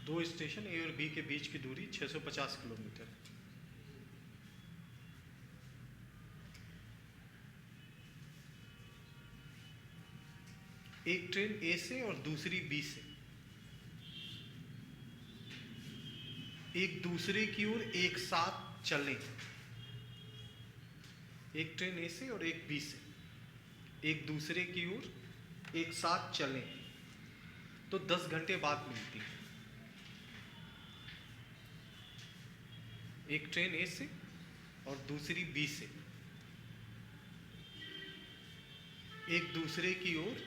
दो स्टेशन ए और बी के बीच की दूरी 650 किलोमीटर। एक ट्रेन ए से और दूसरी बी से एक दूसरे की ओर एक साथ चलें। एक ट्रेन ए से और एक बी से एक दूसरे की ओर एक साथ चलें तो 10 घंटे बाद मिलती है। एक ट्रेन ए से और दूसरी बी से एक दूसरे की ओर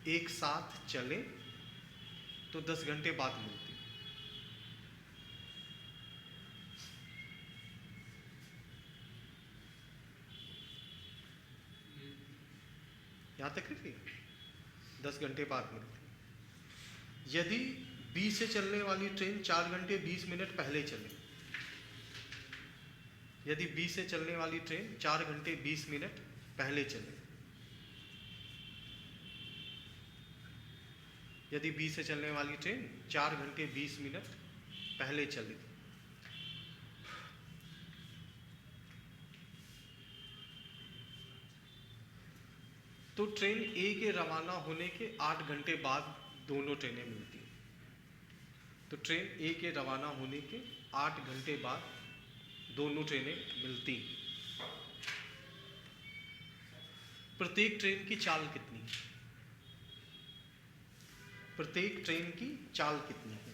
एक साथ चलें तो 10 घंटे बाद मिलती है। यहाँ तक है, 10 घंटे बाद मिलती है। यदि बी से चलने वाली ट्रेन 4 घंटे 20 मिनट पहले चले, यदि बी से चलने वाली ट्रेन 4 घंटे 20 मिनट पहले चले, यदि बी से चलने वाली ट्रेन 4 घंटे 20 मिनट पहले चले तो ट्रेन ए के रवाना होने के 8 घंटे बाद दोनों ट्रेनें मिलती हैं। तो ट्रेन ए के रवाना होने के 8 घंटे बाद दोनों ट्रेनें मिलती हैं। प्रत्येक ट्रेन की चाल कितनी है? प्रत्येक ट्रेन की चाल कितनी है?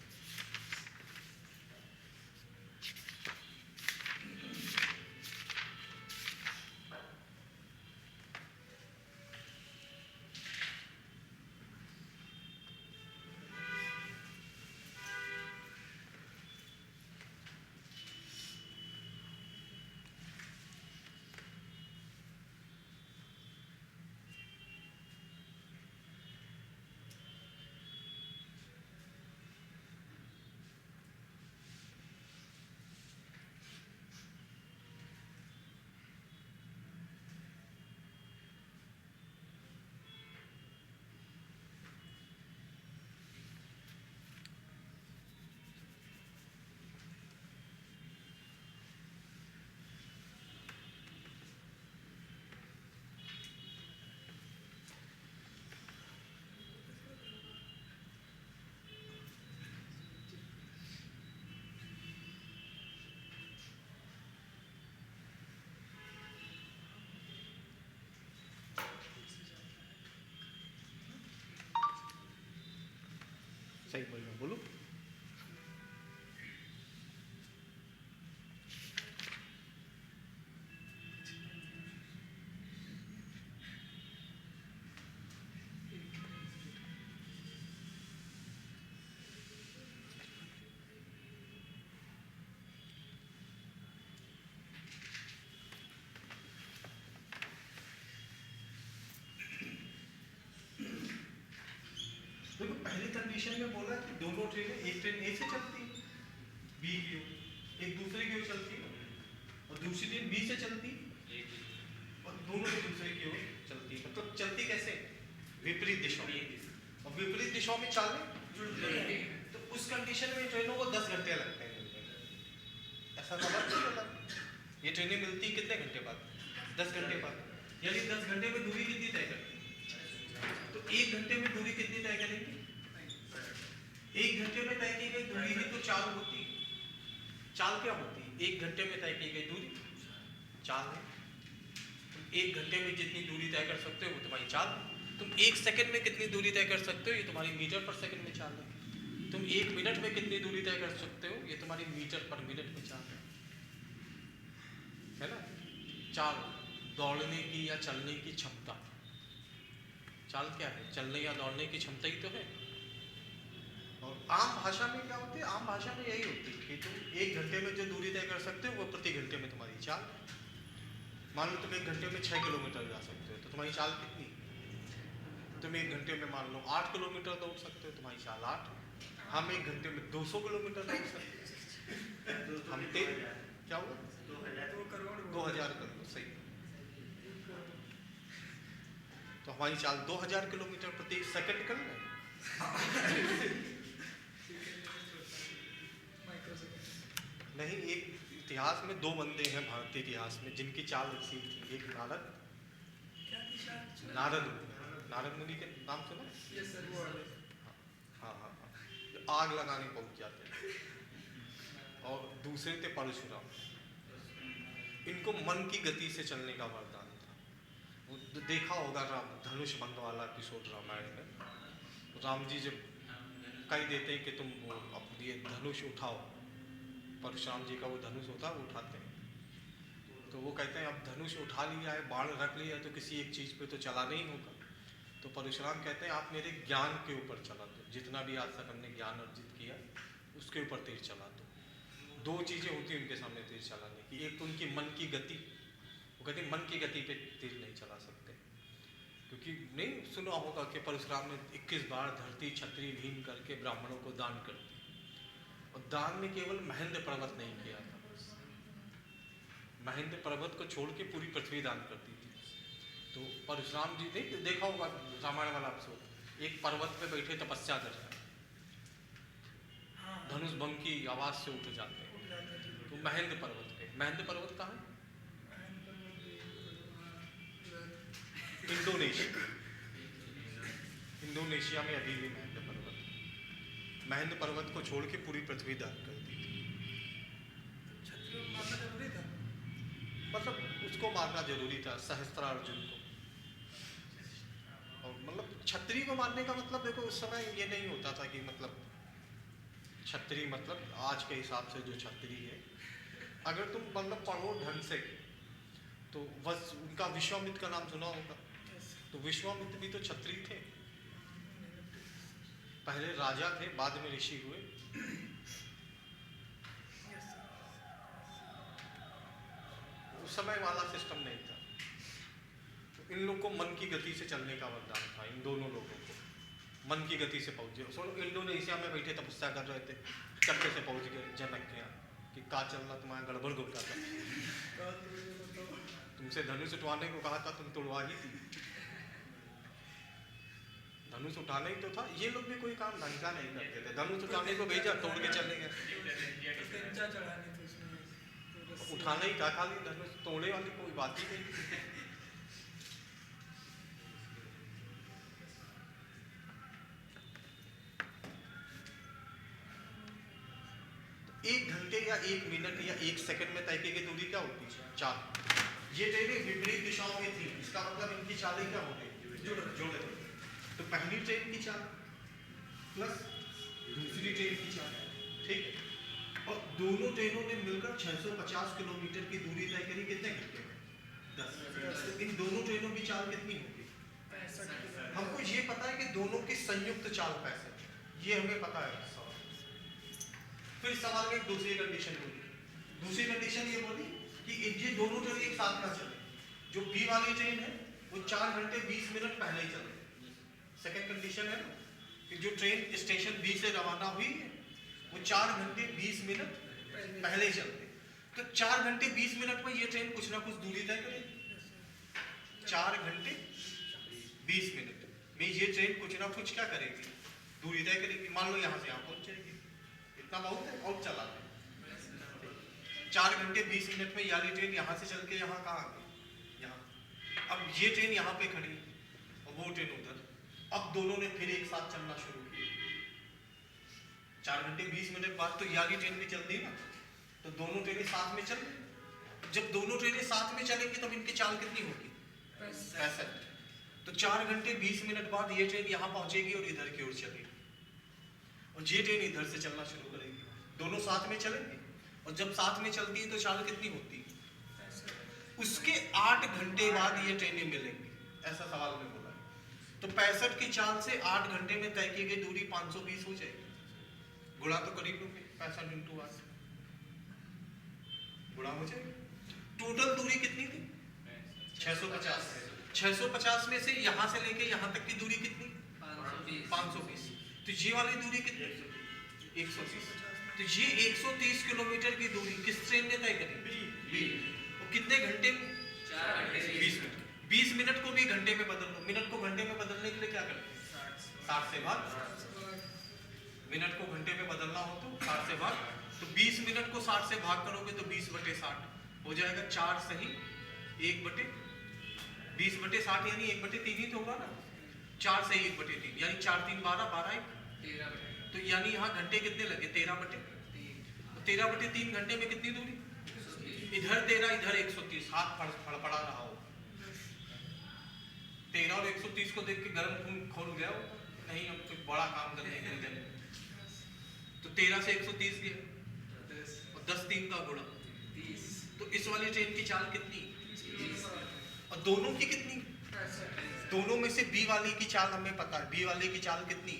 सही बोल रहा, बोलो। देखो पहली कंडीशन में बोला कि दोनों ट्रेनें, एक ट्रेन ए से चलती है बी की ओर, एक दूसरे की ओर चलती है, और दूसरी ट्रेन बी से चलती है और दोनों एक दूसरे की ओर चलती है। मतलब चलती कैसे? विपरीत दिशा में। और विपरीत दिशाओं में चालें तो उस कंडीशन में ट्रेनों को 10 घंटे लगते हैं मिलने में। ऐसा समझ नहीं होता। ये ट्रेनें मिलती है कितने घंटे बाद? 10 घंटे बाद। यानी 10 घंटे में दूरी कितनी तय करती है? तो 1 घंटे में दूरी कितनी तय करेंगे? 1 घंटे में तय की गई दूरी ही तो चाल होती है। चाल क्या होती है? 1 घंटे में तय की गई दूरी चाल है। तुम 1 घंटे में जितनी दूरी तय कर सकते हो वो तुम्हारी चाल है। तुम 1 सेकंड में कितनी दूरी तय कर सकते हो ये तुम्हारी मीटर पर सेकंड में चाल है। तुम 1 मिनट में कितनी दूरी तय कर सकते हो ये तुम्हारी मीटर पर मिनट में चाल है ना। चाल दौड़ने की या चलने की क्षमता। चाल क्या है? चलने या दौड़ने की क्षमता ही तो है। और आम भाषा में क्या होती है? आम भाषा में यही होती है कि तुम 1 घंटे में जो दूरी तय कर सकते हो वो प्रति घंटे में तुम्हारी चाल। मान लो तुम 1 घंटे में 6 किलोमीटर जा सकते हो तो तुम्हारी चाल कितनी? तुम 1 घंटे में मान लो 8 किलोमीटर दौड़ सकते हो, तुम्हारी चाल 8। हम 1 घंटे में 200 किलोमीटर दौड़ सकते हैं। हम क्या हुआ? 2000 कर लो, सही। तो हमारी चाल 2000 किलोमीटर प्रति सेकंड कर लो। इतिहास में 2 बंदे हैं भारतीय इतिहास में जिनकी चाल एक सी थी। एक नारद मुनि के नाम सुना? हाँ हाँ हाँ, आग लगाने पहुंच जाते थे। और दूसरे थे परशुराम। इनको मन की गति से चलने का वरदान था। वो देखा होगा धनुष भंग वाला एपिसोड रामायण में। राम जी जब कह देते हैं कि तुम वो अपनी ये धनुष उठाओ, परशुराम जी का वो धनुष होता है, वो उठाते हैं। तो वो कहते हैं अब धनुष उठा लिया है, बाण रख लिया है, तो किसी एक चीज़ पे तो चलाना ही होगा। तो परशुराम कहते हैं आप मेरे ज्ञान के ऊपर चला दो, जितना भी आज तक हमने ज्ञान अर्जित किया उसके ऊपर तीर चला दो। 2 चीज़ें होती हैं उनके सामने तीर चलाने की। एक तो उनकी मन की गति, वो कहते हैं मन की गति पे तीर नहीं चला सकते, क्योंकि नहीं सुना होगा कि परशुराम ने 21 बार धरती छत्री भीम करके ब्राह्मणों को दान कर दी। और दान में केवल महेंद्र पर्वत नहीं किया था, महेंद्र पर्वत को छोड़ के पूरी पृथ्वी दान कर दी थी। तो परशुराम जी ने देखा होगा रामायण वाला एपिसोड, एक पर्वत पे बैठे तपस्या कर रहे हैं, धनुष भंग की आवाज से उठ जाते हैं। तो महेंद्र पर्वत पे, महेंद्र पर्वत कहाँ है? इंडोनेशिया में अभी भी महेंद्र पर्वत को छोड़ के पूरी पृथ्वी दान कर दी थी। मतलब उसको मारना जरूरी था, सहस्त्रार्जुन को। और मतलब छत्री को मारने का मतलब देखो उस समय ये नहीं होता था कि मतलब छत्री मतलब आज के हिसाब से जो छत्री है, अगर तुम मतलब पढ़ो ढंग से तो बस उनका विश्वामित्र का नाम सुना होगा। तो विश्वामित्र भी तो छत्री थे, पहले राजा थे, बाद में ऋषि हुए। उस समय वाला सिस्टम नहीं था। तो इन लोग को मन की गति से चलने का वरदान था, इन दोनों लोगों को मन की गति से पहुंचे। सोलो इंडोनेशिया में बैठे तपस्या कर रहे थे, चक्के से पहुंच गए जनक के यहाँ कि का चलना तुम्हारा गड़बड़ घोटा था, तुमसे धनुष उठवाने को कहा था, तुम तोड़वा ही थी। धनुष उठाना ही तो था। ये लोग भी कोई काम ढंग का नहीं करते थे, धनुष उठाने को भेजा, तोड़ के चले गए। उठाना ही था खाली, धनुष तोड़ने वाली कोई बात ही नहीं। एक घंटे या 1 मिनट या 1 सेकंड में तय की गई दूरी क्या होती है? 4। ये ट्रेनें विपरीत दिशाओं में थी, इसका मतलब इनकी चालें क्या हो गई? जुड़। तो पहली ट्रेन की चाल प्लस दूसरी ट्रेन की चाल, ठीक है। और दोनों ट्रेनों ने मिलकर 650 किलोमीटर की दूरी तय करी, कितने घंटे में? 10। तो इन दोनों ट्रेनों की चाल कितनी होगी? 65। हमको ये पता है कि दोनों की संयुक्त चाल 65, ये हमें पता है। फिर सवाल में एक दूसरी कंडीशन बोली। दूसरी कंडीशन ये बोली कि ये दोनों ट्रेन एक साथ ना चले। जो बी वाली ट्रेन है वो 4 घंटे 20 मिनट पहले ही चले। सेकंड कंडीशन है ना कि जो ट्रेन स्टेशन बी से रवाना हुई है वो 4 घंटे 20 मिनट पहले ही चलते। तो 4 घंटे 20 मिनट में ये ट्रेन कुछ ना कुछ दूरी तय करेगी। 4 घंटे 20 मिनट में ये ट्रेन कुछ ना कुछ क्या करेगी? दूरी तय करेगी। मान लो यहाँ से यहाँ पहुंच जाएगी, इतना बहुत है, और चला दे। 4 घंटे 20 मिनट में यारी ट्रेन यहाँ से चल के यहाँ कहाँ आ गई? यहाँ। अब ये ट्रेन यहाँ पे खड़ी और वो ट्रेन उधर। अब दोनों ने फिर एक साथ चलना शुरू किया। 4 घंटे 20 मिनट बाद तो यारी ट्रेन भी चलती है ना, तो दोनों ट्रेनें साथ में चल। जब दोनों ट्रेनें साथ में चलेंगी तब इनकी चाल कितनी होगी? 65। तो 4 घंटे 20 मिनट बाद ये ट्रेन यहाँ पहुंचेगी और इधर की ओर चलेगी, और ये ट्रेन इधर से चलना शुरू करेगी। दोनों साथ में चलेंगे, और जब साथ में चलती है तो चाल कितनी होती है? उसके 8 घंटे बाद ये ट्रेनें मिलेंगी, ऐसा सवाल में बोला है। तो 65 की चाल से 8 घंटे में तय की गई दूरी 520 हो जाएगी। गुणा तो करीब लोगे, 65 × 8 गुणा हो जाएगी। टोटल दूरी कितनी थी? 650। 650 में से यहाँ से लेके यहाँ तक की दूरी कितनी? 520। तो ये वाली दूरी कितनी? 130। तो ये 130 किलोमीटर की दूरी किस ट्रेन ने तय करी? और कितने घंटे में? 4 घंटे 20 मिनट। 20 मिनट को भी घंटे में बदल लो। मिनट को घंटे में बदलने के लिए क्या करते हैं? 60 से भाग। मिनट को घंटे में बदलना हो तो 60 से भाग, तो 20 मिनट को 60 से भाग करोगे तो 20/60 हो जाएगा। 4 सही 1/20/60 यानी 1/3 ही तो होगा ना। 4 सही 1/3 यानी 4 3 12 12 1, तो यानी यहाँ घंटे कितने लगे 13/3 घंटे में कितनी दूरी, इधर 13 इधर 130, हाथ फड़फड़ा रहा हो। 13 और 130 को देख के गर्म खून खोल गया हो, नहीं अब तो बड़ा काम करने के लिए, तो 13 से 130 गया और 10 3 का गुणा 30, तो इस वाली ट्रेन की चाल कितनी, और दोनों की कितनी, दोनों में से बी वाली की चाल हमें पता है, बी वाले की चाल कितनी,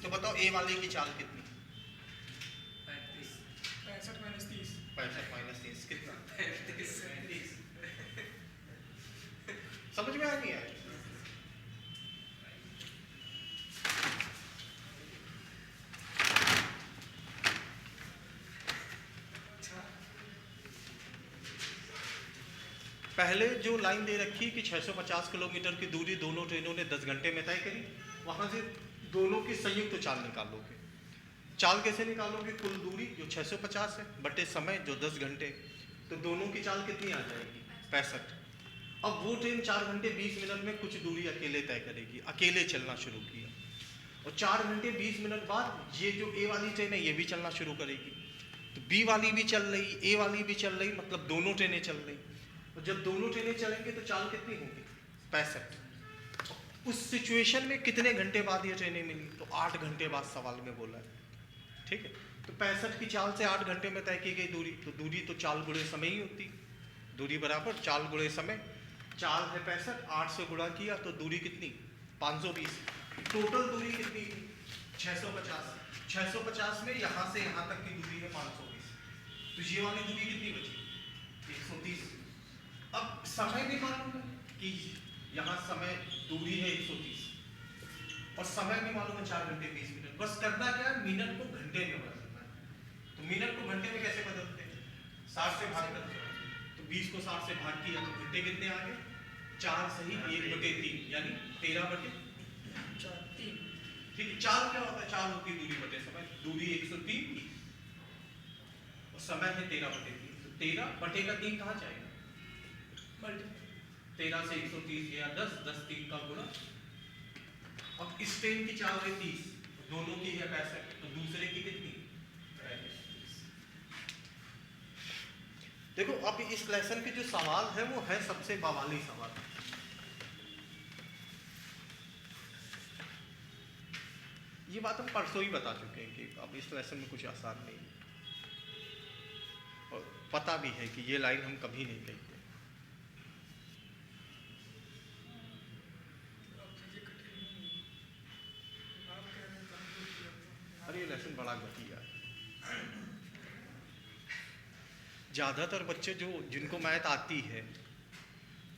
तो बताओ ए वाले की चाल कितनी, 65 - 30 कितना, 35। समझ में आ नहीं आया। पहले जो लाइन दे रखी कि 650 किलोमीटर की दूरी दोनों ट्रेनों ने 10 घंटे में तय करी, वहां से दोनों की संयुक्त चाल निकालोगे। चाल कैसे निकालोगे, कुल दूरी जो 650 है बटे समय जो 10 घंटे, तो दोनों की चाल कितनी आ जाएगी 65। अब वो ट्रेन 4 घंटे 20 मिनट में कुछ दूरी अकेले तय करेगी, अकेले चलना शुरू किया, और 4 घंटे 20 मिनट बाद ये जो ए वाली ट्रेन है ये भी चलना शुरू करेगी, तो बी वाली भी चल रही, ए वाली भी चल रही, मतलब दोनों ट्रेनें चल रही, और जब दोनों ट्रेनें चलेंगे तो चाल कितनी होगी 65। उस सिचुएशन में कितने घंटे बाद ये ट्रेनें मिली, तो 8 घंटे बाद सवाल में बोला है, ठीक है। तो 65 की चाल से 8 घंटे में तय की गई दूरी, तो दूरी तो चाल गुणे समय ही होती, दूरी बराबर चाल गुणे समय, चाल है 65, 8 से गुणा किया तो दूरी कितनी 520, टोटल दूरी कितनी 650, 650 में यहाँ से यहाँ तक की दूरी है 520, तो ये वाली दूरी कितनी बची 130। अब समय भी मालूम है कि यहाँ समय दूरी है 130 और समय भी मालूम है 4 घंटे 20 मिनट, बस करना क्या है मिनट को घंटे में बदलना है, तो मिनट को घंटे में कैसे बदलते हैं 60 से भाग करते हैं, तो 20 को 60 से भाग किया तो घंटे कितने आ गए 4 सही 1/3 यानी 13/4, ठीक है। चाल क्या होता है, चाल होती है दूरी बटे समय, दूरी 103 और समय है 13/3, तो 13/3 कहाँ जाएगा 13 से 130 गया 10, 10 3 का गुणा, अब इस ट्रेन की चाल है 30, दोनों की है 65, तो दूसरे की कितनी 35। देखो अब इस लेसन के जो सवाल है वो है सबसे बवाली सवाल, ये बात हम परसों ही बता चुके हैं कि अब इस लेसन में कुछ आसान नहीं है, और पता भी है कि ये लाइन हम कभी नहीं कहते। अरे ये लेसन बड़ा घटिया है, ज़्यादातर बच्चे जो जिनको मैथ आती है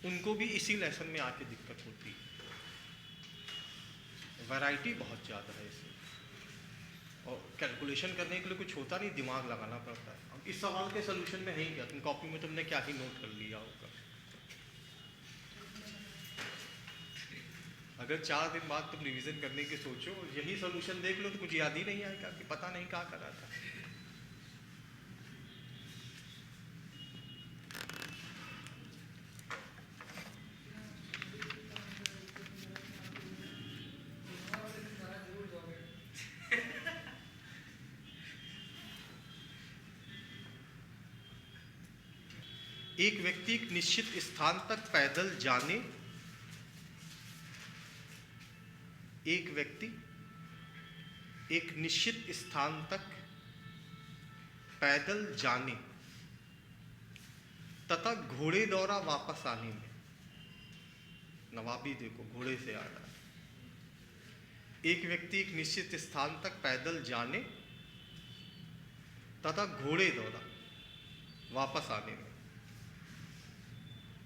उनको भी इसी लेसन में आके दिक्कत होती है, वैरायटी बहुत ज़्यादा है इसमें, और कैलकुलेशन करने के लिए कुछ होता नहीं, दिमाग लगाना पड़ता है। अब इस सवाल के सोल्यूशन में है ही क्या, तुम कॉपी में तुमने क्या ही नोट कर लिया होगा, अगर 4 दिन बाद तुम रिवीजन करने की सोचो यही सोल्यूशन देख लो तो कुछ याद ही नहीं आएगा कि पता नहीं क्या करा था। एक व्यक्ति एक निश्चित स्थान तक पैदल जाने, एक व्यक्ति एक निश्चित स्थान तक पैदल जाने तथा घोड़े द्वारा वापस आने में, नवाबी देखो घोड़े से आ रहा है, एक व्यक्ति एक निश्चित स्थान तक पैदल जाने तथा घोड़े द्वारा वापस आने में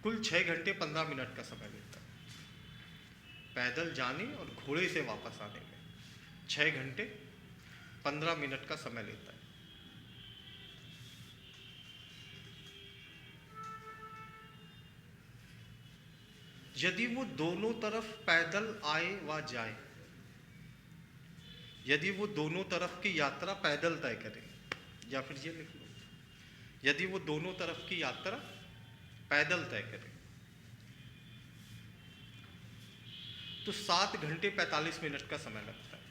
कुल 6 घंटे 15 मिनट का समय लेता है। पैदल जाने और घोड़े से वापस आने में 6 घंटे 15 मिनट का समय लेता है। यदि वो दोनों तरफ पैदल आए व जाए यदि वो दोनों तरफ की यात्रा पैदल तय करें, या फिर ये लिख लो, यदि वो दोनों तरफ की यात्रा पैदल तय करें तो 7 घंटे 45 मिनट का समय लगता है।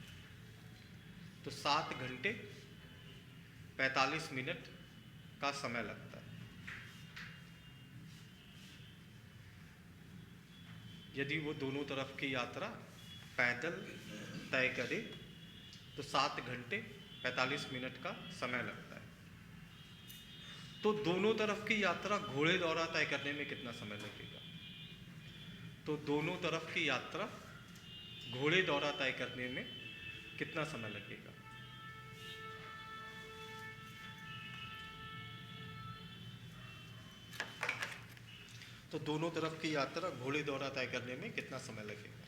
तो 7 घंटे 45 मिनट का समय लगता है। यदि वो दोनों तरफ की यात्रा पैदल तय करे तो 7 घंटे 45 मिनट का समय लगता है। तो दोनों तरफ की यात्रा घोड़े द्वारा तय करने में कितना समय लगेगा? तो दोनों तरफ की यात्रा घोड़े द्वारा तय करने में कितना समय लगेगा? तो दोनों तरफ की यात्रा घोड़े द्वारा तय करने में कितना समय लगेगा?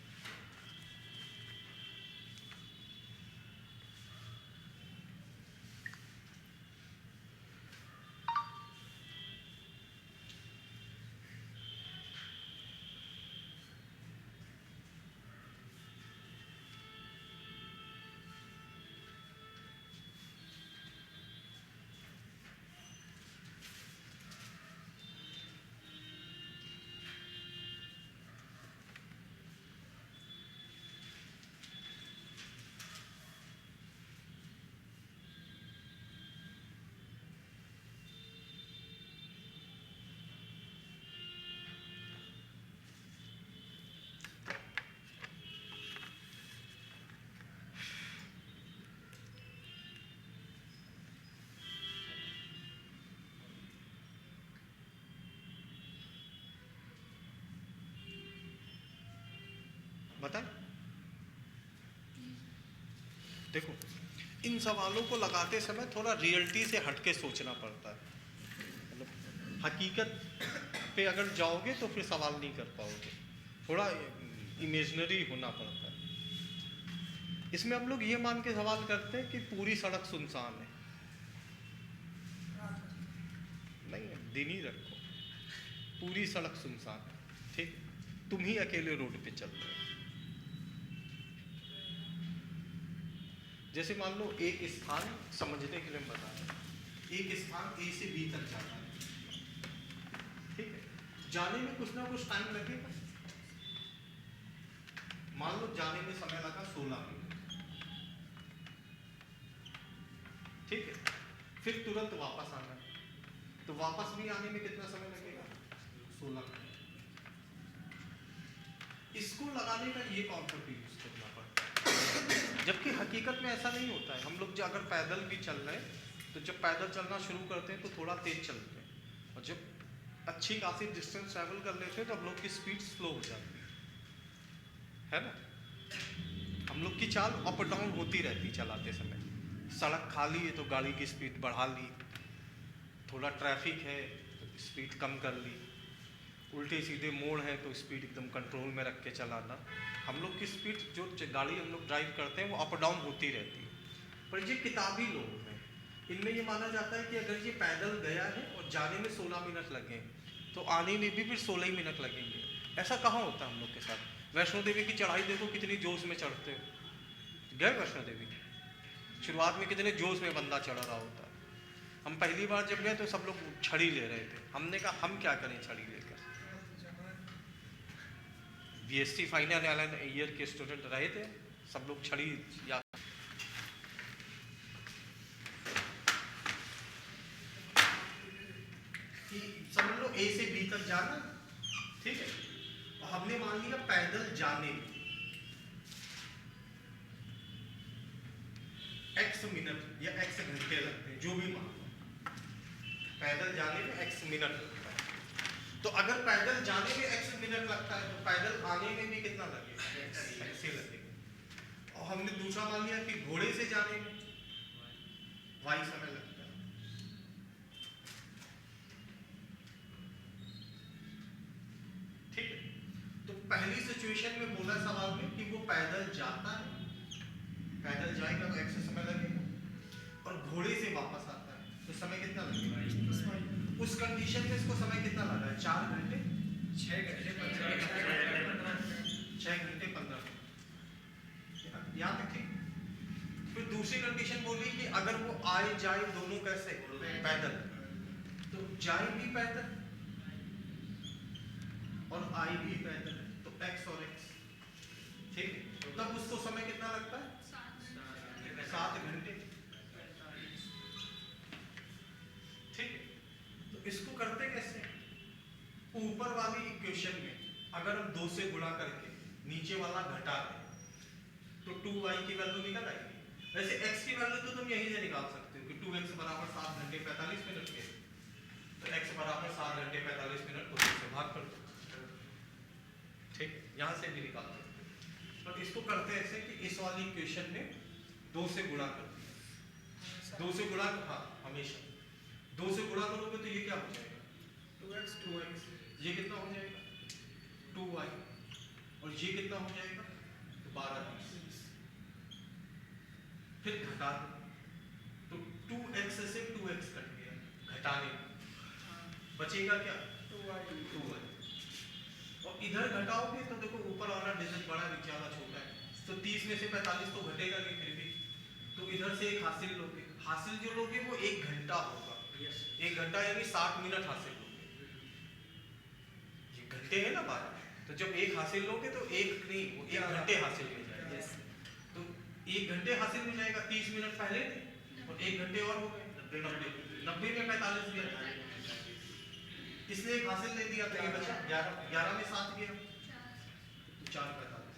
बताएं। देखो, इन सवालों को लगाते समय थोड़ा रियलिटी से हटके सोचना पड़ता है। मतलब हकीकत पे अगर जाओगे तो फिर सवाल नहीं कर पाओगे, थोड़ा इमेजिनरी होना पड़ता है। इसमें हम लोग ये मान के सवाल करते हैं कि पूरी सड़क सुनसान है। नहीं, दिन ही रखो, पूरी सड़क सुनसान है, ठीक, तुम ही अकेले रोड पे चल रहे हो। जैसे मान लो एक स्थान, समझने के लिए मैं बता रहा हूं, एक स्थान ए से बी तक जाना है, ठीक है, जाने में कुछ ना कुछ टाइम लगेगा। मान लो जाने में समय लगा 16 मिनट, ठीक है, फिर तुरंत वापस आना है, तो वापस भी आने में कितना समय लगेगा? 16 मिनट। इसको लगाने का ये कॉन्सेप्ट यूज करना पड़ता है, जबकि हकीकत में ऐसा नहीं होता है। हम लोग अगर पैदल भी चल रहे हैं तो जब पैदल चलना शुरू करते हैं तो थोड़ा तेज चलते हैं, और जब अच्छी खासी डिस्टेंस ट्रैवल कर लेते हैं तो हम लोग की स्पीड स्लो हो जाती है ना। हम लोग की चाल अप डाउन होती रहती चलाते समय। सड़क खाली है तो गाड़ी की स्पीड बढ़ा ली, थोड़ा ट्रैफिक है तो स्पीड कम कर ली, उल्टे सीधे मोड़ है तो स्पीड एकदम कंट्रोल में रख के चलाना। हम लोग की स्पीड, जो गाड़ी हम लोग ड्राइव करते हैं वो अप डाउन होती रहती है। पर ये किताबी लोग हैं, इनमें ये माना जाता है कि अगर ये पैदल गया है और जाने में 16 मिनट लगे तो आने में भी फिर 16 ही मिनट लगेंगे। ऐसा कहाँ होता है हम लोग के साथ? वैष्णो देवी की चढ़ाई देखो, कितनी जोश में चढ़ते हो। गए वैष्णो देवी, शुरुआत में कितने जोश में बंदा चढ़ रहा होता है। हम पहली बार जब गए तो सब लोग छड़ी ले रहे थे, हमने कहा हम क्या करें छड़ी लेकर। बीएससी फाइनल ईयर के स्टूडेंट रहे थे, सब लोग छड़ी या समझ लो ए से बी तक जाना, ठीक है, और हमने मान लिया पैदल जाने में x मिनट या x घंटे लगते हैं, जो भी मान लो, पैदल जाने में x मिनट लगता है। तो अगर पैदल जाने में x मिनट लगता है तो पैदल आने में भी कितना लगेगा? x से लगेगा। और हमने दूसरा मान लिया कि घोड़े से जाने में y समय लगता है, ठीक है। तो पहली सिचुएशन में बोला सवाल में कि वो पैदल जाता है, पैदल जाएगा तो x समय लगेगा, और घोड़े से वापस आता है तो समय कितना लगेगा? उस कंडीशन में इसको समय कितना लगा है? 4 घंटे 6 घंटे 15 मिनट, 6 घंटे 15 मिनट, यहाँ तक ठीक। दूसरी कंडीशन बोली कि अगर वो आए जाए दोनों कैसे पैदल, तो जाए भी पैदल और आई भी पैदल, तो x और x, ठीक है। तब उसको समय कितना लगता है? 7 घंटे, ठीक है। तो इसको करते कैसे? ऊपर वाली इक्वेशन में अगर हम 2 से गुणा करके नीचे वाला घटा दें तो 2y की वैल्यू निकल आएगी। वैसे x की वैल्यू तो तुम यहीं से निकाल सकते हो कि 2x बराबर 7 घंटे 45 मिनट के, तो x बराबर 7 घंटे 45 मिनट को 2 से भाग कर दो, ठीक है। यहाँ से भी निकाल सकते हो, पर इसको करते ऐसे कि इस वाली इक्वेशन में 2 से गुणा कर दिया, 2 से गुणा, हाँ हमेशा 2 से गुणा करोगे तो ये क्या हो जाएगा? 2x, ये कितना हो जाएगा? 2y, और ये कितना हो जाएगा? 12, फिर घटा दो, तो 2x से 2x कट गया, घटाने बचेगा क्या? 2y। और इधर घटाओगे तो देखो ऊपर वाला डिजिट बड़ा नीचे वाला छोटा है, तो 30 में से 45 तो घटेगा नहीं फिर भी, तो इधर से एक हासिल लोगे, हासिल जो लोगे वो 1 घंटा होगा, 1 घंटा यानी 60 मिनट हासिल लोगे, ये घंटे है ना 12, तो जब 1 हासिल लोगे तो 1 नहीं, वो 1 घंटे हासिल हो जाएगा, तो 1 घंटे हासिल हो जाएगा, 30 मिनट पहले और 1 घंटे और हो गए 90 में 45 दिया, किसने 1 हासिल नहीं दिया तो ये बचा 11 में 7 गया, तो 4 45,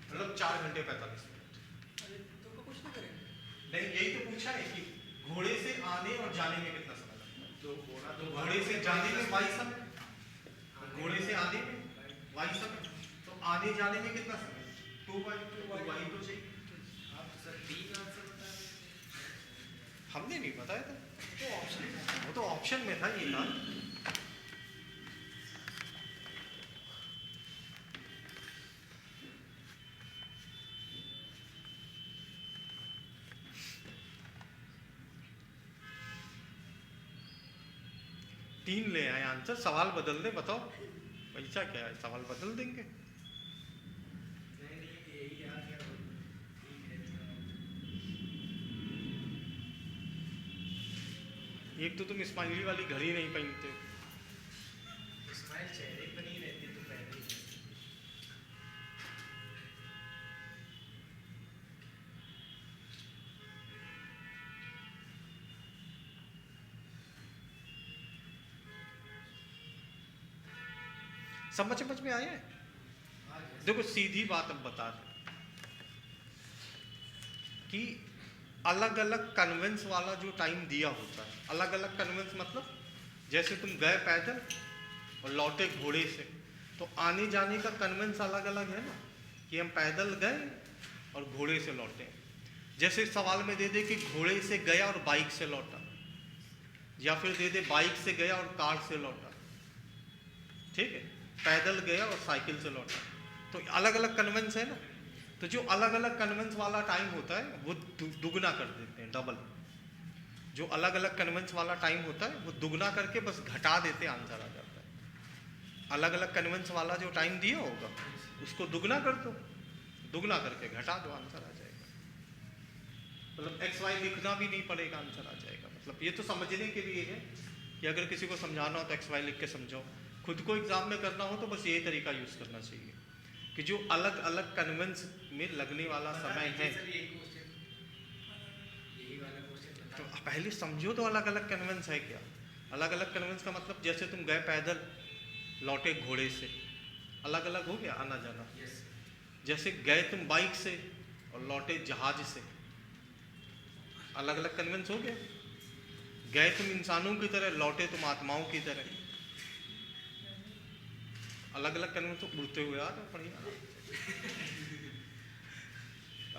मतलब 4 घंटे 45 मिनट। तो कुछ ना करें, नहीं यही तो पूछा है कि घोड़े से आने और जाने में कितना समय लगता है, तो घोड़े से जाने में y समय, घोड़े से आने में y समय, तो आने जाने में कितना समय? 2y तो चाहिए। आप सर 3 आंसर बता रहे, हमने नहीं बताया था, तो ऑप्शन वो तो ऑप्शन में था ये था। तीन ले आए आंसर, सवाल बदल दे, बताओ पैसा क्या है, सवाल बदल देंगे। यही याद है, एक तो तुम स्माइली वाली घड़ी नहीं पहनते हो, स्माइल चेहरे पर नहीं रहती तो पहले ही। समझ में आया है? देखो सीधी बात अब बता रहे कि अलग अलग कन्वेंस वाला जो टाइम दिया होता है, अलग अलग कन्वेंस मतलब जैसे तुम गए पैदल और लौटे घोड़े से, तो आने जाने का कन्वेंस अलग अलग है ना, कि हम पैदल गए और घोड़े से लौटे। जैसे सवाल में दे दे कि घोड़े से गया और बाइक से लौटा, या फिर दे दे बाइक से गया और कार से लौटा, ठीक है, पैदल गया और साइकिल से लौटा, तो अलग अलग कन्वेंस है ना। तो जो अलग अलग कन्वेंस वाला टाइम होता है वो दुगना कर देते हैं, डबल। जो अलग अलग कन्वेंस वाला टाइम होता है वो दुगना करके बस घटा देते, आंसर आ जाता है। अलग अलग कन्वेंस वाला जो टाइम दिया होगा उसको दुगना कर दो, दुगना करके घटा दो, आंसर आ जाएगा। मतलब एक्स वाई लिखना भी नहीं पड़ेगा, आंसर आ जाएगा। मतलब ये तो समझने के लिए है कि अगर किसी को समझाना हो तो एक्स वाई लिख के समझाओ, खुद को एग्जाम में करना हो तो बस यही तरीका यूज़ करना चाहिए कि जो अलग अलग कन्वेंस में लगने वाला समय है, तो पहले समझो तो अलग अलग कन्वेंस है क्या। अलग अलग कन्वेंस का मतलब जैसे तुम गए पैदल लौटे घोड़े से, अलग अलग हो गया आना जाना। जैसे गए तुम बाइक से और लौटे जहाज से, अलग अलग कन्वेंस हो गया। गए तुम इंसानों की तरह, लौटे तुम आत्माओं की तरह, अलग अलग कन्वेंस। तो उड़ते हुए आ रहे बढ़िया,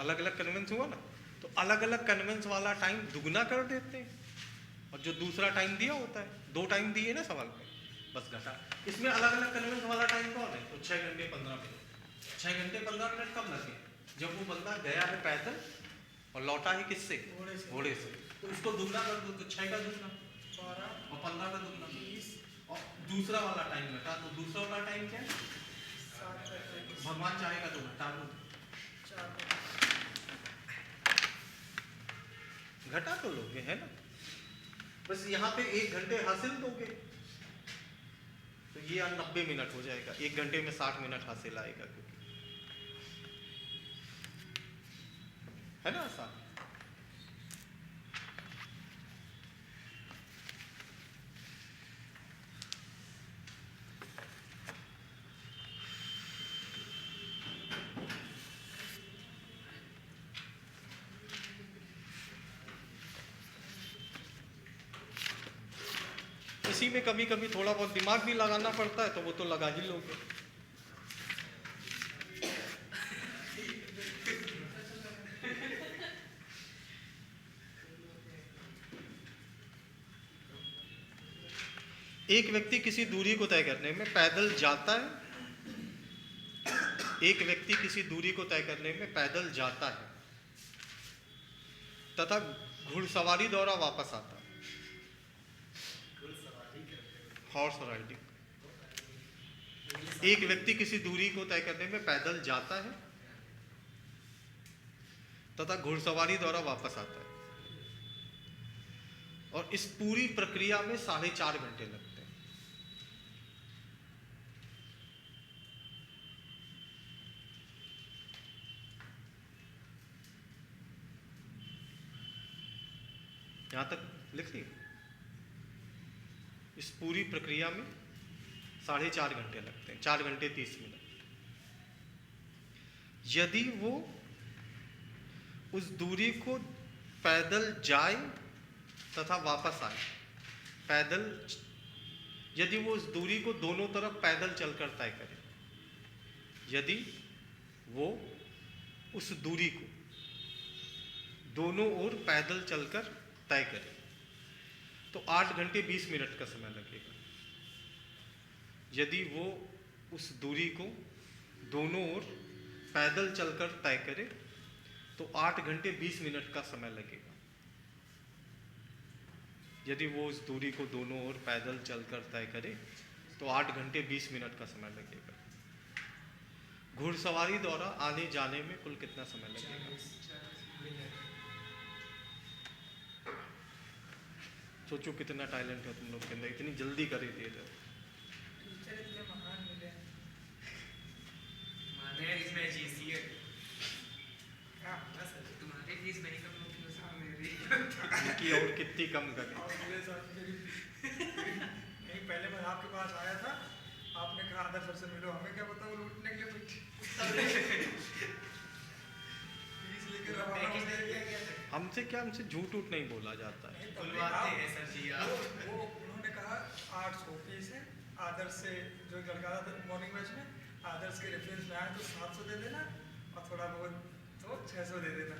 अलग अलग कन्वेंस हुआ ना। तो अलग अलग कन्वेंस वाला टाइम दुगना कर देते हैं, और जो दूसरा टाइम दिया होता है, 2 टाइम दिए ना सवाल में, बस घटा। इसमें अलग अलग कन्वेंस वाला टाइम कौन है? तो 6 घंटे 15 मिनट। 6 घंटे 15 मिनट कब लगे? जब वो बंदा गया है पैदल और लौटा है किससे? घोड़े से। तो उसको दुगना कर दो, तो 6 का दुगना 12 और 15 का दुगना 20, और दूसरा वाला टाइम घटा। तो दूसरा वाला टाइम क्या है? भगवान चाहेगा तो घटा दो, घटा तो लोगे, है ना। बस यहाँ पे 1 घंटे हासिल दोगे तो ये 90 मिनट हो जाएगा, 1 घंटे में 60 मिनट हासिल आएगा, क्योंकि है ना आसान। इसी में कभी कभी थोड़ा बहुत दिमाग भी लगाना पड़ता है, तो वो तो लगा ही लोगे। एक व्यक्ति किसी दूरी को तय करने में पैदल जाता है, एक व्यक्ति किसी दूरी को तय करने में पैदल जाता है तथा घुड़सवारी द्वारा वापस आता है। Horse riding. एक व्यक्ति किसी दूरी को तय करने में पैदल जाता है तथा घुड़सवारी द्वारा वापस आता है, और इस पूरी प्रक्रिया में 4.5 घंटे लगते हैं। यहां तक लिख लिया। इस पूरी प्रक्रिया में 4.5 घंटे लगते हैं, 4 घंटे 30 मिनट। यदि वो उस दूरी को पैदल जाए तथा वापस आए, पैदल, यदि वो उस दूरी को दोनों तरफ पैदल चलकर तय करे, यदि वो उस दूरी को दोनों ओर पैदल चलकर तय करे तो 8 घंटे 20 मिनट का समय लगेगा। यदि वो उस दूरी को दोनों ओर पैदल चलकर तय करे तो 8 घंटे 20 मिनट का समय लगेगा। यदि वो उस दूरी को दोनों ओर पैदल चलकर तय करे तो 8 घंटे 20 मिनट का समय लगेगा। घुड़सवारी द्वारा आने जाने में कुल कितना समय लगेगा? सोचो कितना टैलेंट है तुम लोग के अंदर, इतनी जल्दी कर ही दिए जाओ। टीचर इतने महान मिले। इसमें जीसी है। क्या? बस तुम्हारी फीस नहीं कम होगी, उसमें मेरी। इनकी और कितनी कम करें? और मेरे साथ मेरी नहीं, पहले मैं आपके पास आया था, आपने कहा आदर सर से मिलो, हमें क्या पता वो लूटने के लिए कुछ फीस लेकर रवाना हो गए। हमसे क्या, हमसे झूठ उठ नहीं बोला जाता है। बुलवाते हैं सर जी आप। वो उन्होंने कहा 800 फीस है, आदर्श से जो लड़का था मॉर्निंग बैच में, आदर्श के रेफरेंस में आए तो 700 दे देना और थोड़ा बहुत तो 600 दे देना,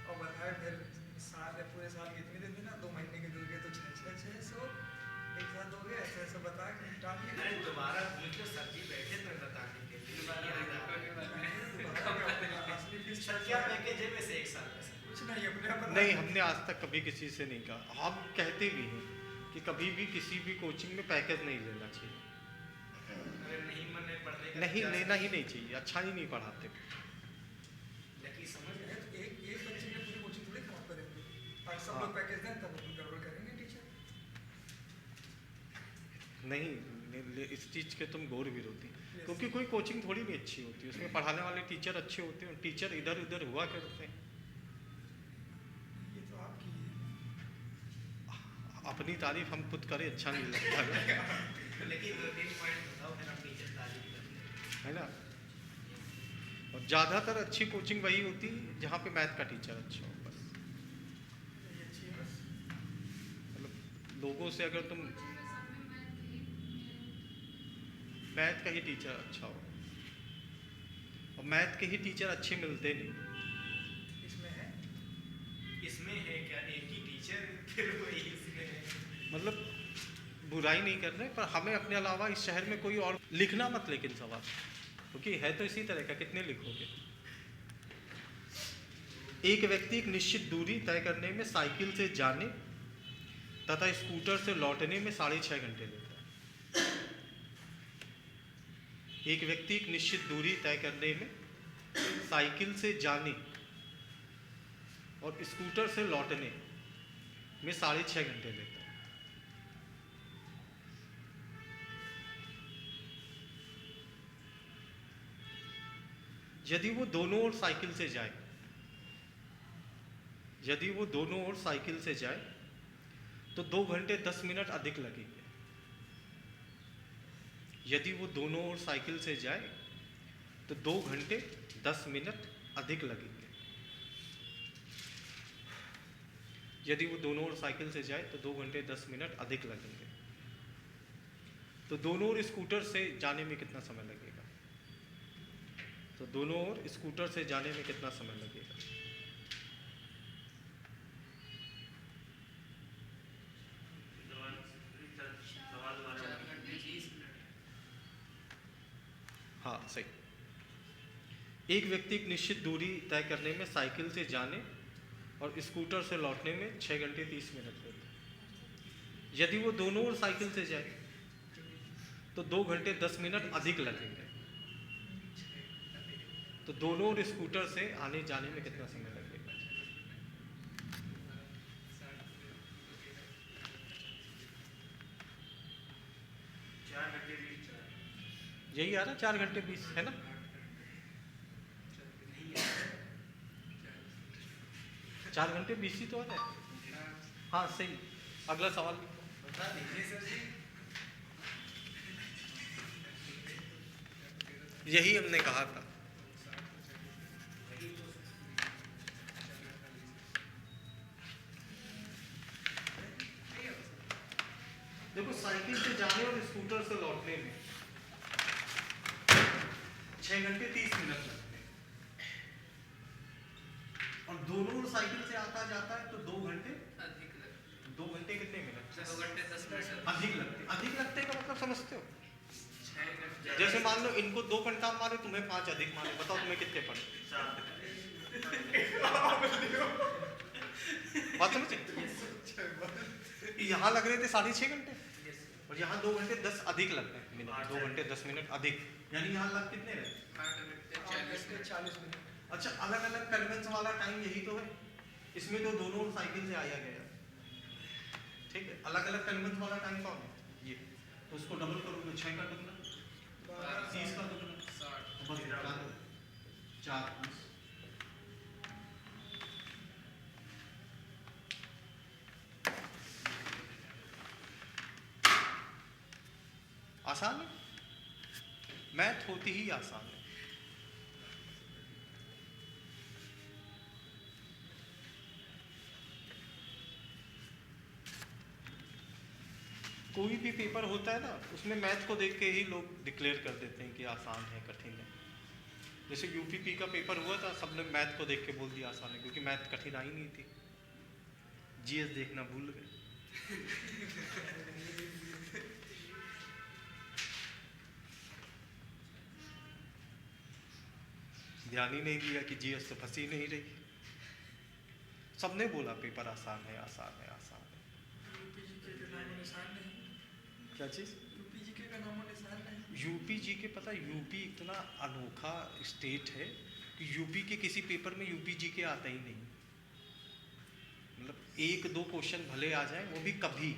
और बताए फिर साल पूरे साल कितने दे देना, 2 महीने के दोगे तो 600 एक साथ दोगे, ऐसे बता के निपटा के। अरे दोबारा पूछ लो, सर जी बैठे थे बताने के लिए। असली फीस सर क्या पैकेज है वैसे 1 साल का? कुछ नहीं, अपने आप बता। नहीं, हमने आज तक कभी किसी से नहीं कहा। हम कहते भी हैं कि कभी भी किसी भी कोचिंग में पैकेज नहीं लेना चाहिए। अगर नहीं मन है पढ़ने का नहीं, लेना ही नहीं चाहिए, अच्छा ही नहीं पढ़ाते। लेकिन समझ एक एक बच्चे ने पूरी कोचिंग थोड़ी खराब करेंगे, और सब लोग पैकेज दें तब अपन गड़बड़ करेंगे टीचर। नहीं, इस चीज़ के तुम गौर विरोधी, क्योंकि कोई कोचिंग थोड़ी भी अच्छी होती है, उसमें पढ़ाने वाले टीचर अच्छे होते हैं, टीचर इधर उधर हुआ करते हैं। ये तो आपकी है। अपनी तारीफ हम खुद करें अच्छा नहीं लगता है, लेकिन 2-3 पॉइंट बताओ, फिर हम टीचर तारीफ करते है ना। और ज़्यादातर अच्छी कोचिंग वही होती है जहाँ पे मैथ का टीचर अच्छा हो। बस ये अच्छी है बस। मतलब लोगों से अगर तुम मैथ का ही टीचर अच्छा हो, और मैथ के ही टीचर अच्छे मिलते नहीं। इसमें है। इसमें है क्या, एक ही टीचर फिर वही इसमें है। मतलब बुराई नहीं कर रहे, पर हमें अपने अलावा इस शहर में कोई और लिखना मत, लेकिन सवाल, क्योंकि है तो इसी तरह का, कितने लिखोगे। एक व्यक्ति एक निश्चित दूरी तय करने में साइकिल से जाने तथा स्कूटर से लौटने में 6.5 घंटे लेता है। एक व्यक्ति एक निश्चित दूरी तय करने में साइकिल से जाने और स्कूटर से लौटने में 6.5 घंटे लेता है। यदि वो दोनों ओर साइकिल से जाए, यदि वो दोनों ओर साइकिल से जाए तो 2 घंटे 10 मिनट अधिक लगेंगे। यदि वो दोनों ओर साइकिल से जाए तो 2 घंटे 10 मिनट अधिक लगेंगे। यदि वो दोनों ओर साइकिल से जाए तो 2 घंटे 10 मिनट अधिक लगेंगे। तो दोनों ओर स्कूटर से जाने में कितना समय लगेगा? तो दोनों ओर स्कूटर से जाने में कितना समय लगेगा? हाँ सही। एक व्यक्ति एक निश्चित दूरी तय करने में साइकिल से जाने और स्कूटर से लौटने में 6 घंटे 30 मिनट लेते हैं। यदि वो दोनों ओर साइकिल से जाए तो 2 घंटे 10 मिनट अधिक लगेंगे। तो दोनों ओर स्कूटर से आने जाने में कितना समय लगेगा? यही आ रहा 4 घंटे 20 है ना? 4 घंटे 20 ही तो आ रहा है। हाँ सही। अगला सवाल बता दीजिए सर जी। यही हमने कहा था। देखो साइकिल से जाने और स्कूटर से लौटने में 6 घंटे 30 मिनट लगते हैं और दोनों ओर साइकिल से आता जाता है तो 2 घंटे 2 घंटे कितने मिनट? 2 घंटे 10 मिनट अधिक लगते। अधिक लगते का मतलब समझते हो? 6 घंटे। जैसे मान लो इनको 2 घंटा मारे, तुम्हें 5 अधिक मारे, बताओ तुम्हें कितने पड़े? बात समझे? यहाँ लग रहे थे 6.5 घंटे और यहाँ 2 घंटे 10 अधिक लगते हैं मिनट। 2 घंटे 10 मिनट अधिक, यानी यहाँ लग कितने रहे? 40 मिनट। अच्छा, अलग अलग कन्वेंस वाला टाइम यही तो है। इसमें तो दोनों ओर साइकिल से आया गया, ठीक है। अलग अलग कन्वेंस वाला टाइम कौन है? ये। तो उसको डबल करोगे 6 का दुगना 30 का दुगना 60 बस 4 20। आसान है, मैथ होती ही आसान है। कोई भी पेपर होता है ना, उसमें मैथ को देख के ही लोग डिक्लेयर कर देते हैं कि आसान है, कठिन है। जैसे यूपीपी का पेपर हुआ था, सबने मैथ को देख के बोल दिया आसान है, क्योंकि मैथ कठिन आई नहीं थी। जीएस देखना भूल गए। ध्यान ही नहीं दिया कि जीएस तो फंसी नहीं रही। सबने बोला पेपर आसान है, आसान है, आसान है। यूपीजीके का नामो निशान नहीं। क्या चीज़? यूपीजीके का नामो निशान नहीं। यूपी जी के, पता यूपी इतना अनोखा स्टेट है कि यूपी के किसी पेपर में यूपी जी के आता ही नहीं। मतलब 1-2 क्वेश्चन भले आ जाए, वो भी कभी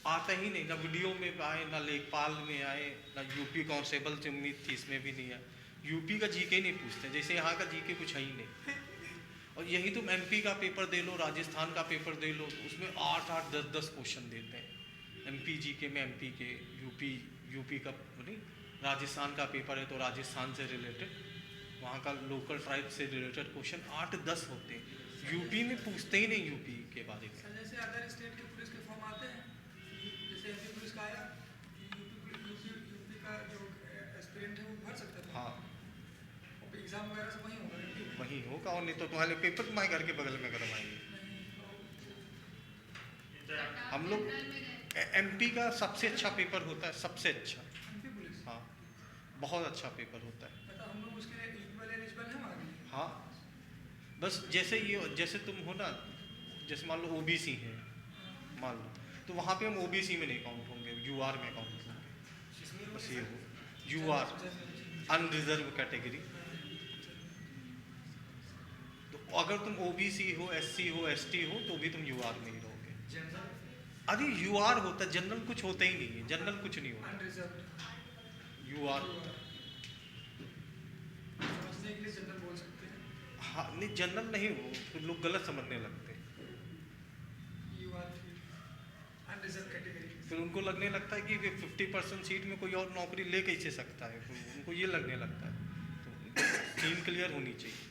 आता ही नहीं। ना वीडियो में आए, ना लेखपाल में आए, ना यूपी कांस्टेबल से उम्मीद थी, इसमें भी नहीं है। यूपी का जीके नहीं पूछते, जैसे यहाँ का जीके कुछ है ही नहीं। और यही तुम एमपी का पेपर दे लो, राजस्थान का पेपर दे लो, तो उसमें 8-8, 10-10 क्वेश्चन देते हैं। एमपी जीके में एमपी के, यूपी का नहीं, राजस्थान का पेपर है तो राजस्थान से रिलेटेड, वहाँ का लोकल ट्राइब से रिलेटेड क्वेश्चन 8-10 होते हैं। यूपी में पूछते ही नहीं यूपी के बारे में। सर जैसे अदर स्टेट के पुलिस के फॉर्म आते हैं, जैसे एमपी पुलिस का आया, यूपी का जो एस्पिरेंट है वो भर सकता है। हाँ एग्जाम वगैरह सब वहीं होगा। वही होगा, और नहीं तो तुम्हारे पेपर तुम्हारे घर के बगल में करवाएंगे। हम लोग एमपी का सबसे अच्छा पेपर होता है, सबसे अच्छा। एमपी पुलिस, हाँ बहुत अच्छा पेपर होता है। मतलब हम लोग उसके इक्वल एलिजिबल हैं वहाँ के। हाँ बस जैसे ये, जैसे तुम हो ना, जैसे मान लो ओबीसी है, मान लो, तो वहाँ पे हम ओबीसी में नहीं काउंट होंगे, यूआर में काउंट होंगे। बस ये हो, यूआर अनरिजर्व कैटेगरी। तो अगर तुम ओबीसी हो, एससी हो, एसटी हो, तो भी तुम यूआर में ही रहोगे। जनरल अरे यूआर होता, जनरल कुछ होता ही नहीं है, जनरल कुछ नहीं होता, अनरिजर्व यूआर। समझने के लिए जनरल बोल सकते हैं। हाँ नहीं, जनरल नहीं हो, तो लोग गलत समझने लगते हैं। You are unreserved category. फिर उनको लगने लगता है कि 50% सीट में कोई और नौकरी ले कैसे सकता है, तो उनको ये लगने लगता है। तो स्कीम क्लियर होनी चाहिए।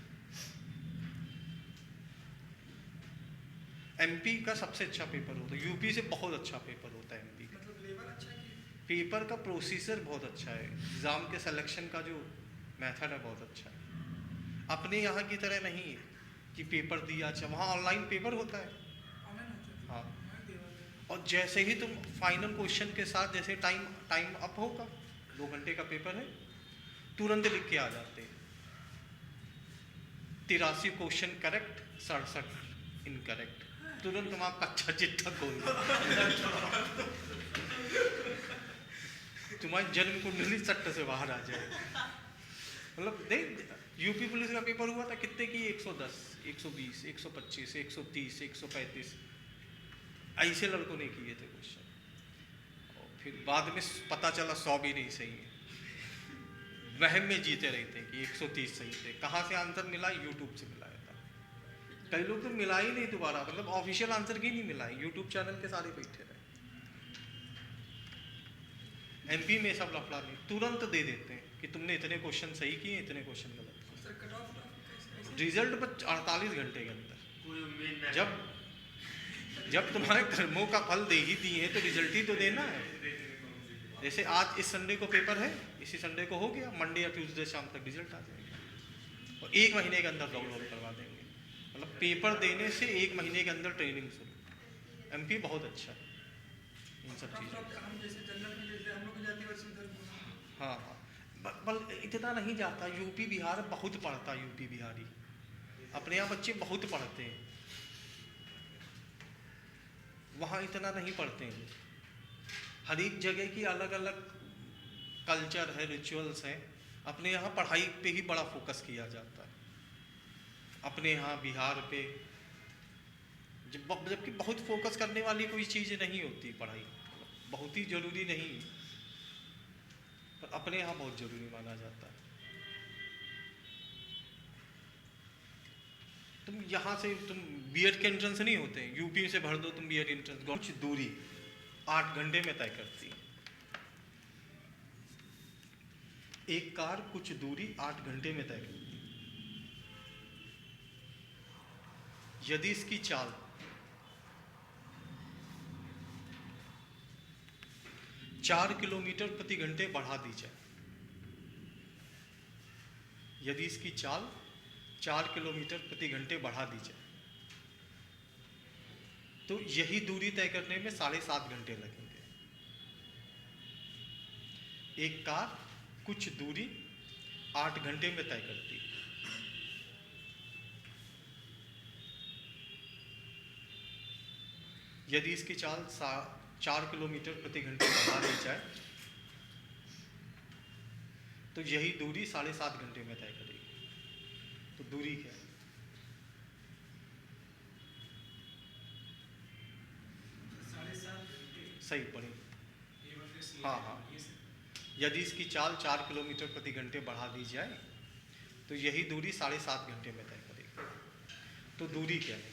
एमपी का सबसे अच्छा पेपर होता है, यूपी से बहुत अच्छा पेपर होता है एमपी का। मतलब लेवल अच्छा है कि पेपर का प्रोसीजर बहुत अच्छा है, एग्ज़ाम के सिलेक्शन का जो मेथड है बहुत अच्छा है। अपने यहाँ की तरह नहीं है कि पेपर दिया, अच्छा वहाँ ऑनलाइन पेपर होता है। ऑनलाइन होता है। हाँ, मैं देवा और जैसे ही तुम फाइनल क्वेश्चन के साथ जैसे टाइम अप होगा, 2 घंटे का पेपर है, तुरंत लिख के आ जाते हैं। 83 क्वेश्चन करेक्ट, 67 इनकरेक्ट, तुरंत वहाँ कच्चा चिट्ठा खोल दो। तुम्हारी जन्म कुंडली सट्ट से बाहर आ जाए। मतलब देख, यूपी पुलिस का पेपर हुआ था, कितने की 110, 120, 125, 130, 135 ऐसे लड़कों ने किए थे क्वेश्चन, और फिर बाद में पता चला 100 भी नहीं सही है। वहम में जीते रहते हैं कि 130 सही थे। कहाँ से आंसर मिला? यूट्यूब से मिलाया था। कई लोग तो मिला ही नहीं दोबारा, मतलब ऑफिशियल आंसर की नहीं मिला, यूट्यूब चैनल के सारे बैठे रहे। एमपी में सब लफड़ा नहीं, तुरंत दे देते हैं कि तुमने इतने क्वेश्चन सही किए, इतने क्वेश्चन गलत किए। सर कट ऑफ कैसे रिजल्ट पर 48 घंटे के अंदर। कोई उम्मीद नहीं। जब तुम्हारे कर्मों का फल दे ही दिए तो रिजल्ट ही तो देना है। जैसे आज इस संडे को पेपर है, इसी संडे को हो गया, मंडे या ट्यूसडे शाम तक रिजल्ट आ जाएगा, और 1 महीने के अंदर डाउनलोड करवा देंगे। मतलब पेपर देने से 1 महीने के अंदर ट्रेनिंग शुरू। एमपी बहुत अच्छा है इन सब चीज़ों में। हम जैसे जनरल में जैसे हम लोग जाते वैसे उधर हाँ हाँ, बल इतना नहीं जाता। यूपी बिहार बहुत पढ़ता, यूपी बिहारी अपने यहाँ बच्चे बहुत पढ़ते हैं, वहाँ इतना नहीं पढ़ते हैं। हर एक जगह की अलग अलग कल्चर है, रिचुअल्स हैं। अपने यहाँ पढ़ाई पे ही बड़ा फोकस किया जाता है, अपने यहाँ बिहार पे जबकि बहुत फोकस करने वाली कोई चीज़ नहीं होती पढ़ाई, बहुत ही ज़रूरी नहीं है, पर अपने यहाँ बहुत ज़रूरी माना जाता है। तुम यहाँ से तुम बीएड के एंट्रेंस नहीं होते हैं, यूपी से भर दो तुम बीएड एंट्रेंस, कुछ दूरी 8 घंटे में तय करती है। एक कार कुछ दूरी 8 घंटे में तय करती है। यदि इसकी चाल 4 किलोमीटर प्रति घंटे बढ़ा दी जाए, यदि इसकी चाल 4 किलोमीटर प्रति घंटे बढ़ा दी जाए, तो यही दूरी तय करने में 7.5 घंटे लगेंगे। एक कार कुछ दूरी 8 घंटे में तय करती है। यदि इसकी चाल 4 किलोमीटर प्रति घंटे बढ़ा दी जाए, तो यही दूरी 7.5 घंटे में तय करेगी। तो दूरी क्या है? 7.5 घंटे सही पढ़े। ये मतलब सी हाँ हाँ, यदि इसकी चाल 4 किलोमीटर प्रति घंटे बढ़ा दी जाए, तो यही दूरी 7.5 घंटे में तय करेगी। तो दूरी क्या है?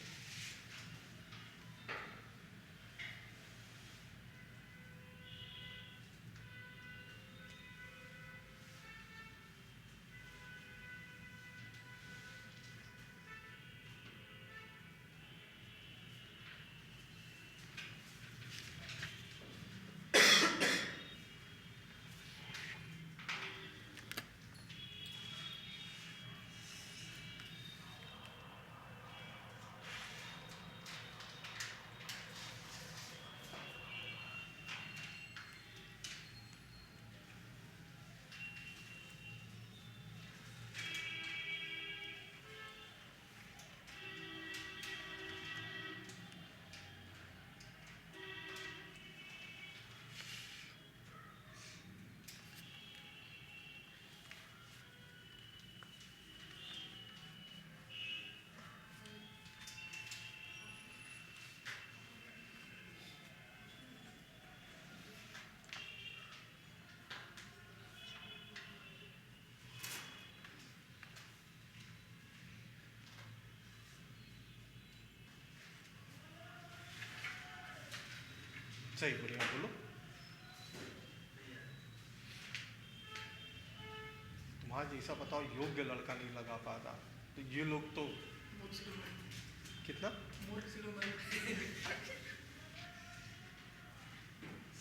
सही, बढ़िया बोलो। तुम्हारा जैसा बताओ योग्य लड़का नहीं लगा पाता, तो ये लोग तो कितना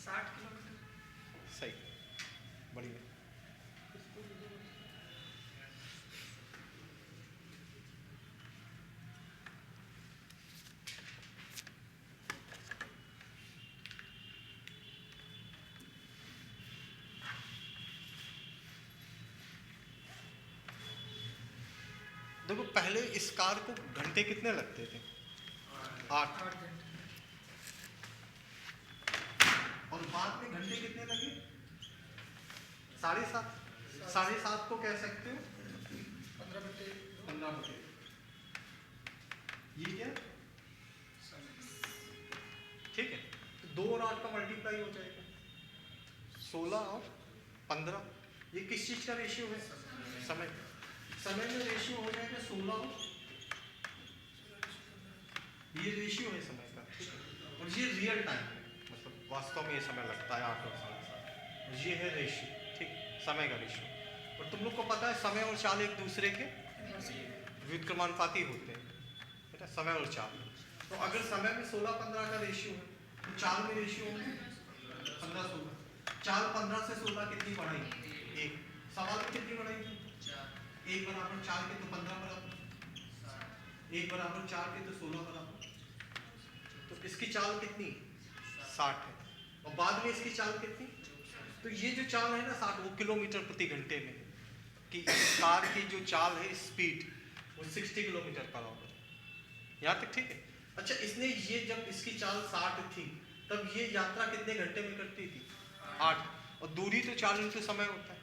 60 किलोमीटर। सही, बढ़िया। देखो पहले इस कार को घंटे कितने लगते थे? 8। 8 घंटे। और बाद में घंटे कितने लगे? 7.5। 7.5 को कह सकते हो 15 बटे। ये क्या? ठीक है, तो 2 और 8 का मल्टीप्लाई हो जाएगा, 16 और 15। ये किस चीज का रेशियो है? समय। समय में रेशियो हो जाएगा 16 और ये रेशियो है समय का, और ये रियल टाइम है, मतलब वास्तव में ये समय लगता है 8 और 7.5। ये है रेशियो, ठीक, समय का रेशियो। और तुम लोग को पता है समय और चाल एक दूसरे के व्युत्क्रमानुपाती होते हैं बेटा, समय और चाल। तो अगर समय में 16-15 का रेशियो है तो चाल में रेशियो होगा 15-16। चाल 15 से 16 कितनी बढ़ाई? 1। सवाल में कितनी बढ़ाई थी? 1 बराबर 4 के तो 15 बराबर, 1 बराबर 4 के तो 16 बराबर। तो इसकी चाल कितनी? 60 है। और बाद में इसकी चाल कितनी? तो ये जो चाल है ना 60, वो किलोमीटर प्रति घंटे में है, कि कार की जो चाल है स्पीड वो 60 किलोमीटर पर आवर। यहाँ तक ठीक है? अच्छा, इसने ये जब इसकी चाल 60 थी तब ये यात्रा कितने घंटे में करती थी? 8। और दूरी तो चाल इंटू समय होता है,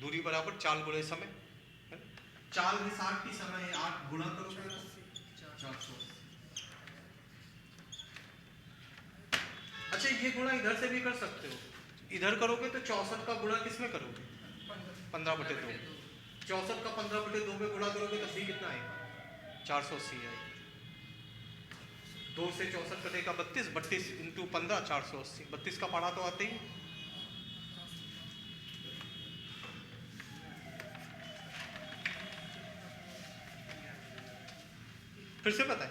दूरी बराबर चाल गुणे समय। चाल में 60 की समय है, 8 गुणा करोगे तो 400। अच्छा, ये गुणा इधर से भी कर सकते हो, इधर करोगे तो 64 का गुणा किस में करोगे? 15/2। 64 का 15/2 में गुणा करोगे तो सी कितना आएगा? 480 आएगा। 2 से 64 कटेगा 32, 32 इंटू 15 480। 32 का पढ़ा तो आते ही। फिर से बताएं।